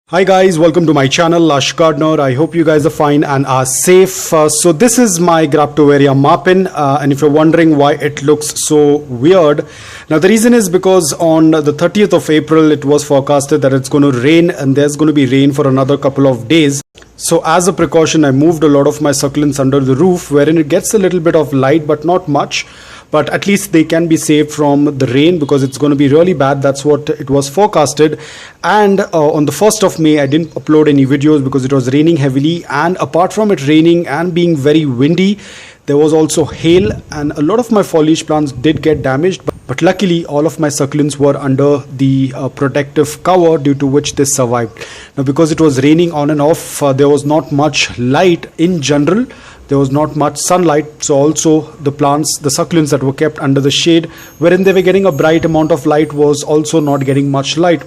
Hi guys, welcome to my channel Lush Gardener. I hope you guys are fine and are safe. So this is my Graptoveria Marpin, and if you're wondering why it looks so weird, now the reason is because on the 30th of April it was forecasted that it's going to rain and there's going to be rain for another couple of days. So as a precaution, I moved a lot of my succulents under the roof wherein it gets a little bit of light but not much. But at least they can be saved from the rain because it's going to be really bad. That's what it was forecasted. And on the 1st of May, I didn't upload any videos because it was raining heavily. And apart from it raining and being very windy, there was also hail and a lot of my foliage plants did get damaged. But luckily, all of my succulents were under the protective cover due to which they survived. Now, because it was raining on and off, there was not much light in general. There was not much sunlight, so also the plants, the succulents that were kept under the shade, wherein they were getting a bright amount of light, was also not getting much light.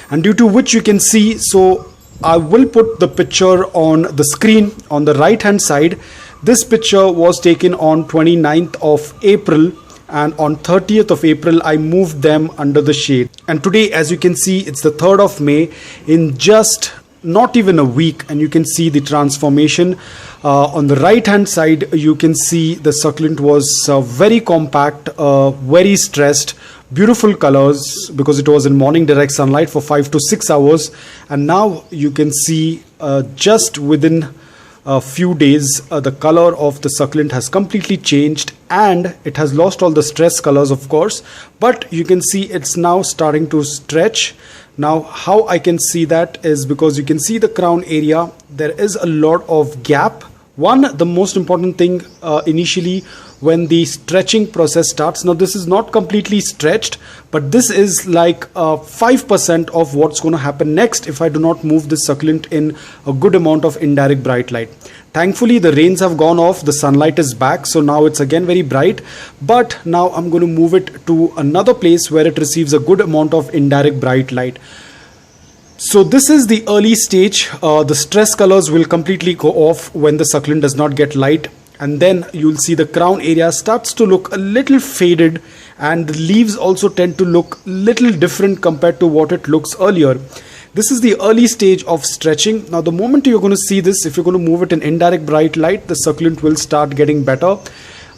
And due to which you can see, so I will put the picture on the screen on the right hand side. This picture was taken on 29th of April. And on 30th of April, I moved them under the shade. And today, as you can see, it's the 3rd of May. In just not even a week, and you can see the transformation. On the right hand side, you can see the succulent was very compact, very stressed, beautiful colors because it was in morning direct sunlight for 5 to 6 hours. And now you can see just within a few days, the color of the succulent has completely changed and it has lost all the stress colors, of course, but you can see it's now starting to stretch. Now, how I can see that is because you can see the crown area, there is a lot of gap. One, the most important thing initially when the stretching process starts, now this is not completely stretched, but this is like 5% of what's going to happen next if I do not move this succulent in a good amount of indirect bright light. Thankfully, the rains have gone off, the sunlight is back, so now it's again very bright. But now I'm going to move it to another place where it receives a good amount of indirect bright light. So this is the early stage. The stress colors will completely go off when the succulent does not get light. And then you'll see the crown area starts to look a little faded and the leaves also tend to look little different compared to what it looks earlier. This is the early stage of stretching. Now the moment you're going to see this, if you're going to move it in indirect bright light, the succulent will start getting better.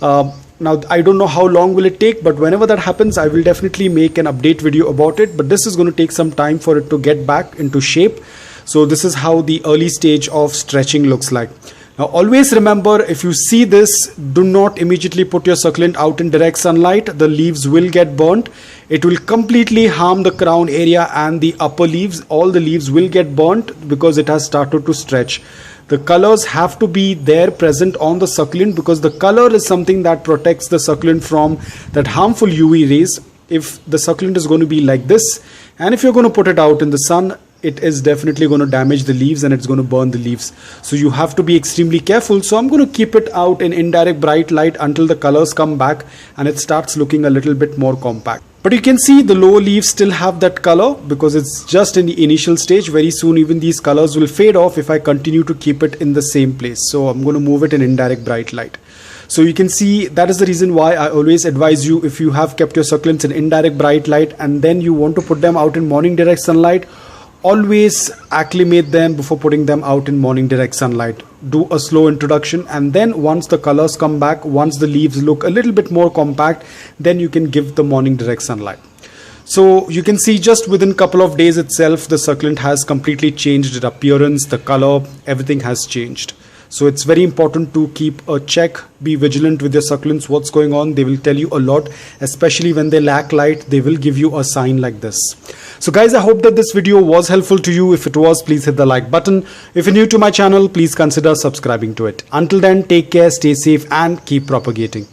Now I don't know how long will it take, but whenever that happens, I will definitely make an update video about it. But this is going to take some time for it to get back into shape. So this is how the early stage of stretching looks like. Now always remember, if you see this, do not immediately put your succulent out in direct sunlight. The leaves will get burnt. It will completely harm the crown area and the upper leaves. All the leaves will get burnt because it has started to stretch. The colors have to be there present on the succulent because the color is something that protects the succulent from that harmful UV rays. If the succulent is going to be like this, and if you're going to put it out in the sun, it is definitely going to damage the leaves and it's going to burn the leaves. So you have to be extremely careful. So I'm going to keep it out in indirect bright light until the colors come back and it starts looking a little bit more compact. But you can see the lower leaves still have that color because it's just in the initial stage. Very soon even these colors will fade off if I continue to keep it in the same place. So I'm going to move it in indirect bright light. So you can see that is the reason why I always advise you, if you have kept your succulents in indirect bright light and then you want to put them out in morning direct sunlight, always acclimate them before putting them out in morning direct sunlight. Do a slow introduction, and then once the colors come back, once the leaves look a little bit more compact, then you can give the morning direct sunlight. So you can see just within a couple of days itself, the succulent has completely changed its appearance, the color, everything has changed. So it's very important to keep a check, be vigilant with your succulents, what's going on. They will tell you a lot, especially when they lack light, they will give you a sign like this. So guys, I hope that this video was helpful to you. If it was, please hit the like button. If you're new to my channel, please consider subscribing to it. Until then, take care, stay safe and keep propagating.